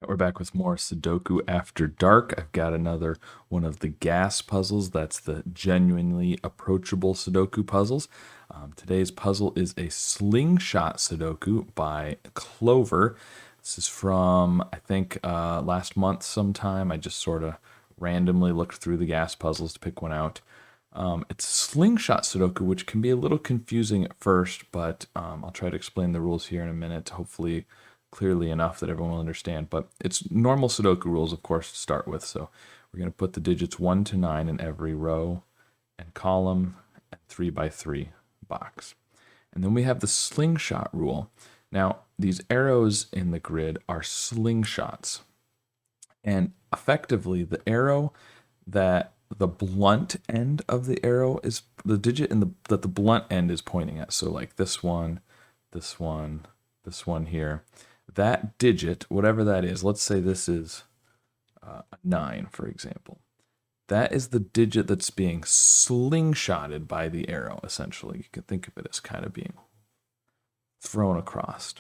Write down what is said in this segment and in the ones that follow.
We're back with more Sudoku After Dark. I've got another one of the gas puzzles. That's the genuinely approachable Sudoku puzzles. Today's puzzle is a Slingshot Sudoku by Clover. This is from, I think, last month sometime. I just sort of randomly looked through the gas puzzles to pick one out. It's Slingshot Sudoku, which can be a little confusing at first, but I'll try to explain the rules here in a minute, hopefully clearly enough that everyone will understand. But it's normal Sudoku rules, of course, to start with. So we're going to put the digits 1 to 9 in every row and column and 3 by 3 box. And then we have the slingshot rule. Now, these arrows in the grid are slingshots. And effectively, the arrow that the blunt end of the arrow is the digit that the blunt end is pointing at. So like this one, this one, this one here. That digit, whatever that is, let's say this is a 9, for example. That is the digit that's being slingshotted by the arrow, essentially. You can think of it as kind of being thrown across.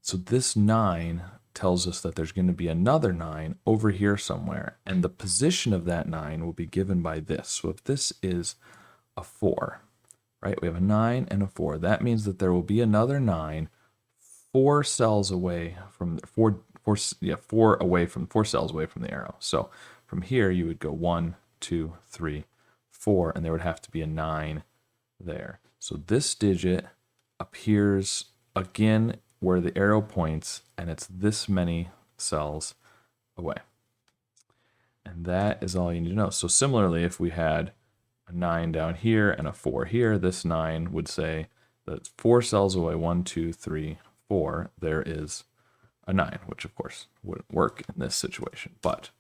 So this 9 tells us that there's going to be another 9 over here somewhere, and the position of that 9 will be given by this. So if this is a 4, right, we have a 9 and a 4. That means that there will be another 9 4 cells away from four cells away from the arrow. So from here you would go 1, 2, 3, 4, and there would have to be a 9 there. So this digit appears again where the arrow points, and it's this many cells away. And that is all you need to know. So similarly, if we had a 9 down here and a 4 here, this 9 would say that 4 cells away, 1, 2, 3, 4, there is a 9, which of course wouldn't work in this situation. But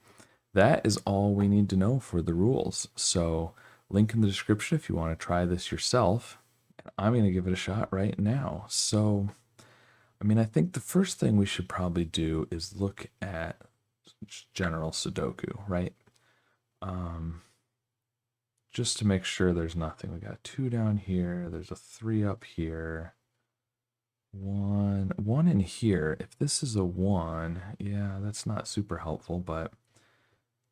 that is all we need to know for the rules. So link in the description if you want to try this yourself. And I'm going to give it a shot right now. So, I mean, I think the first thing we should probably do is look at general Sudoku, right? Just to make sure there's nothing. We got a 2 down here. There's a 3 up here. 1 in here. If this is a 1, yeah, that's not super helpful, but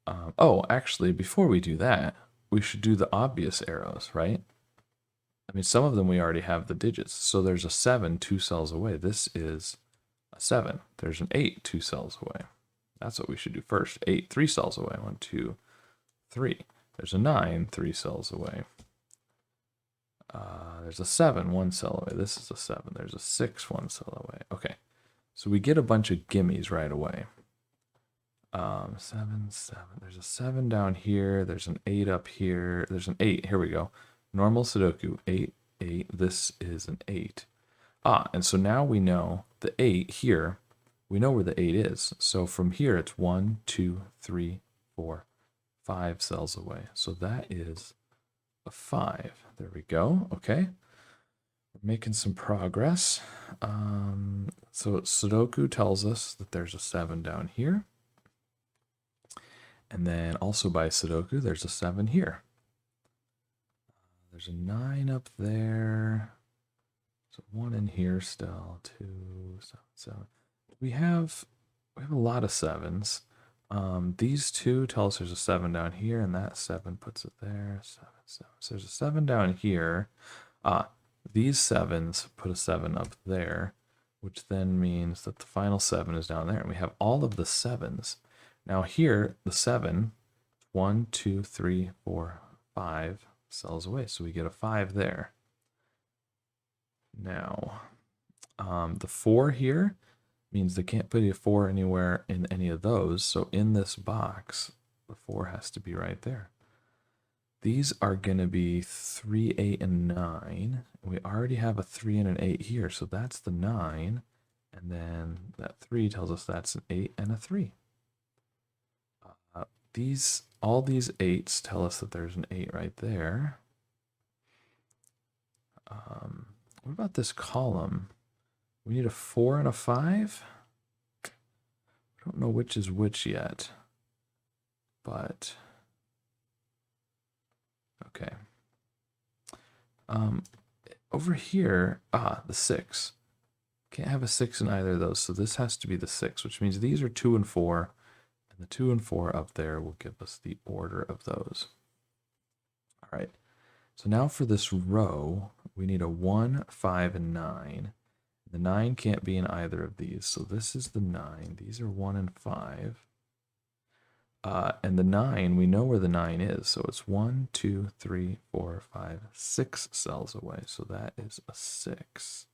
oh, actually, before we do that, we should do the obvious arrows, right? I mean, some of them we already have the digits. So there's a 7 2 cells away. This is a 7. There's an 8 2 cells away. That's what we should do first. 8 3 cells away. 1 2 3. There's a 9 3 cells away. There's a 7 1 cell away. This is a 7. There's a 6 1 cell away. Okay, so we get a bunch of gimmies right away. 7 7. There's a 7 down here. There's an 8 up here. There's an 8. Here we go. Normal Sudoku. 8 8. This is an 8. And so now we know the 8 here. We know where the 8 is. So from here it's 1 2 3 4 5 cells away. So that is a 5. There we go. Okay. We're making some progress. So Sudoku tells us that there's a 7 down here. And then also by Sudoku, there's a 7 here. There's a 9 up there. So 1 in here still. 2, 7, 7. We have a lot of 7s. These 2 tell us there's a 7 down here, and that 7 puts it there. 7, 7. So there's a 7 down here. These 7s put a 7 up there, which then means that the final 7 is down there, and we have all of the 7s. Now here, the 7, 1, 2, 3, 4, 5 cells away, so we get a 5 there. Now, the 4 here means they can't put a 4 anywhere in any of those. So in this box, the 4 has to be right there. These are going to be 3, 8, and 9. We already have a 3 and an 8 here, so that's the 9. And then that 3 tells us that's an 8 and a 3. All these 8s tell us that there's an 8 right there. What about this column? We need a 4 and a 5. I don't know which is which yet, but okay. Over here, the 6. Can't have a 6 in either of those, so this has to be the 6, which means these are 2 and 4, and the 2 and 4 up there will give us the order of those. All right, so now for this row, we need a 1, 5, and 9. The 9 can't be in either of these, so this is the 9. These are 1 and 5. And the 9, we know where the 9 is, so it's 1, 2, 3, 4, 5, 6 cells away, so that is a 6.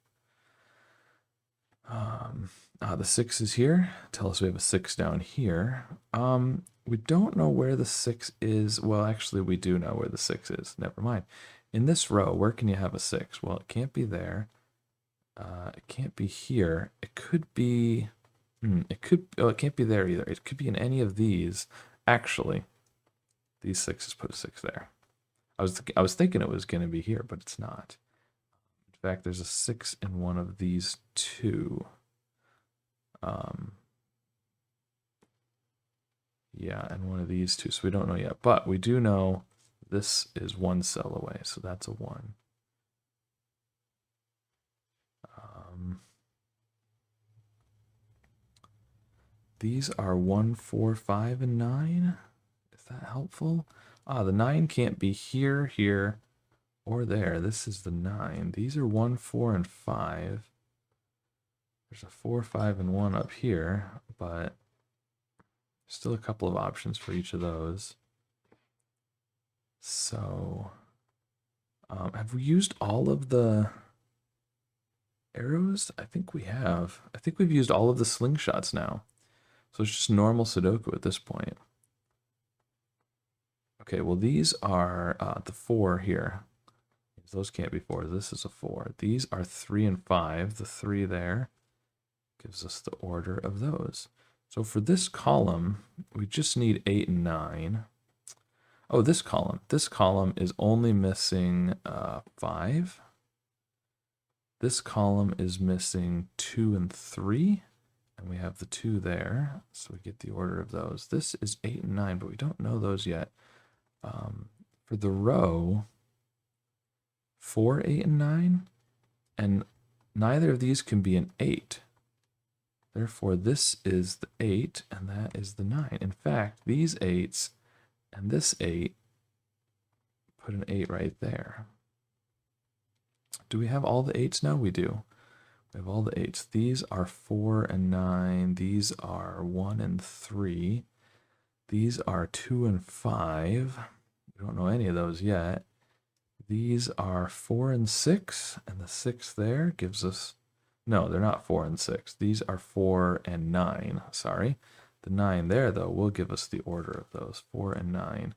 The 6 is here. Tell us we have a 6 down here. We don't know where the 6 is. Well, actually, we do know where the 6 is. Never mind. In this row, where can you have a 6? Well, it can't be there. It can't be here. It could be... it could... Oh, it can't be there either. It could be in any of these. Actually, these 6s put a 6 there. I was thinking it was going to be here, but it's not. In fact, there's a 6 in one of these two. Yeah, and one of these two. So we don't know yet. But we do know this is 1 cell away. So that's a 1. These are 1, 4, 5, and 9. Is that helpful? The 9 can't be here, here, or there. This is the 9. These are 1, 4, and 5. There's a 4, 5, and 1 up here, but still a couple of options for each of those. So, have we used all of the arrows? I think we have. I think we've used all of the slingshots now. So it's just normal Sudoku at this point. Okay, well these are the 4 here. Those can't be 4. This is a 4. These are 3 and 5. The 3 there gives us the order of those. So for this column, we just need 8 and 9. Oh, this column. This column is only missing 5. This column is missing 2 and 3. And we have the 2 there, so we get the order of those. This is 8 and 9, but we don't know those yet. For the row, 4, 8, and 9, and neither of these can be an 8. Therefore, this is the 8, and that is the 9. In fact, these 8s and this 8 put an 8 right there. Do we have all the 8s now? We do. We have all the 8s. These are 4 and 9. These are 1 and 3. These are 2 and 5. We don't know any of those yet. These are 4 and 6, and the 6 there gives us... No, they're not 4 and 6. These are 4 and 9. Sorry. The 9 there, though, will give us the order of those, 4 and 9.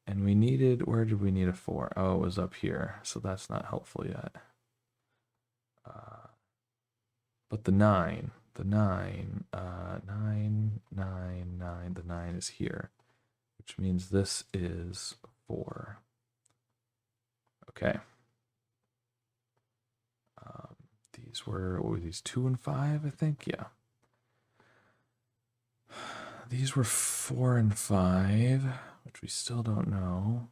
And we needed... Where did we need a 4? Oh, it was up here, so that's not helpful yet. But the 9, 9, 9, 9, the 9 is here, which means this is 4. Okay. These were, what were these, 2 and 5, I think? Yeah. These were 4 and 5, which we still don't know.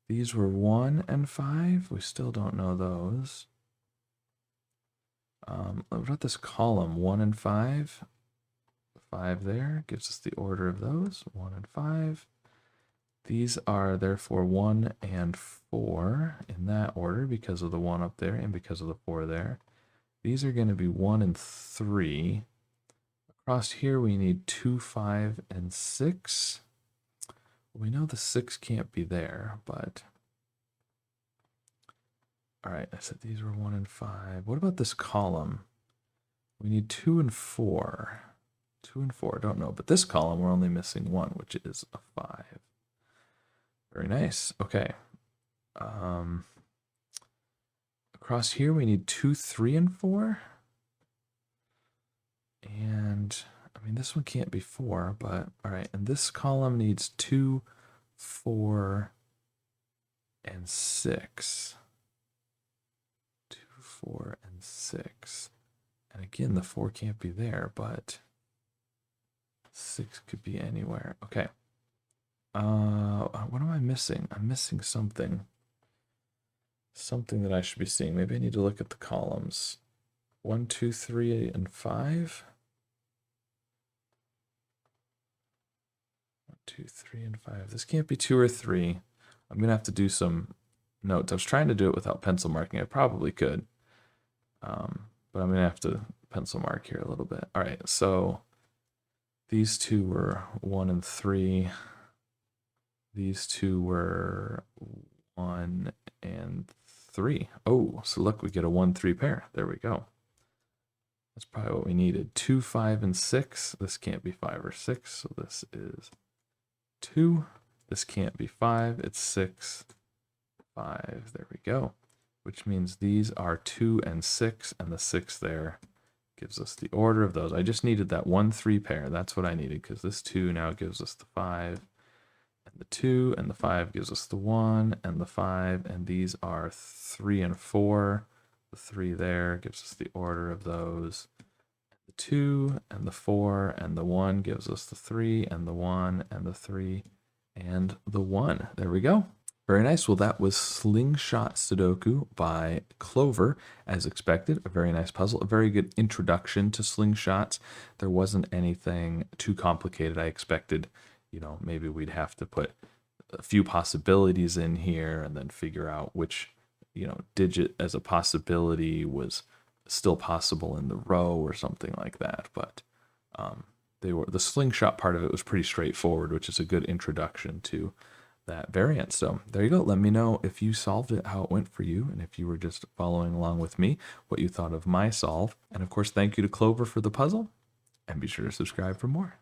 These were 1 and 5. We still don't know those. What about this column? 1 and 5. 5 there gives us the order of those. 1 and 5. These are therefore 1 and 4 in that order because of the 1 up there and because of the 4 there. These are going to be 1 and 3. Across here we need 2, 5, and 6. We know the 6 can't be there, but... Alright, I said these were 1 and 5. What about this column? We need 2 and 4. 2 and 4, don't know. But this column we're only missing 1, which is a 5. Very nice. Okay. Across here we need 2, 3, and 4. And, I mean, this one can't be 4, but, alright. And this column needs 2, 4, and 6. 2, 4, and 6. And again, the 4 can't be there, but 6 could be anywhere. Okay. What am I missing? I'm missing something. Something that I should be seeing. Maybe I need to look at the columns. 1, 2, 3, and 5. 1, 2, 3, and 5. This can't be 2 or 3. I'm going to have to do some notes. I was trying to do it without pencil marking. I probably could. But I'm going to have to pencil mark here a little bit. All right, so these two were 1 and 3. These two were 1 and 3. Oh, so look, we get a 1-3 pair. There we go. That's probably what we needed. 2, 5, and 6. This can't be 5 or 6, so this is 2. This can't be 5. It's 6, 5. There we go. Which means these are 2 and 6, and the 6 there gives us the order of those. I just needed that 1-3 pair. That's what I needed, because this 2 now gives us the 5, and the 2, and the 5 gives us the 1, and the 5, and these are 3 and 4. The 3 there gives us the order of those. The 2, and the 4, and the 1 gives us the 3, and the 1, and the 3, and the 1. There we go. Very nice. Well, that was Slingshot Sudoku by Clover, as expected. A very nice puzzle, a very good introduction to slingshots. There wasn't anything too complicated. I expected, maybe we'd have to put a few possibilities in here and then figure out which, digit as a possibility was still possible in the row or something like that. But the slingshot part of it was pretty straightforward, which is a good introduction to that variant. So there you go. Let me know if you solved it, how it went for you, and if you were just following along with me, what you thought of my solve. And of course, thank you to Clover for the puzzle, and be sure to subscribe for more.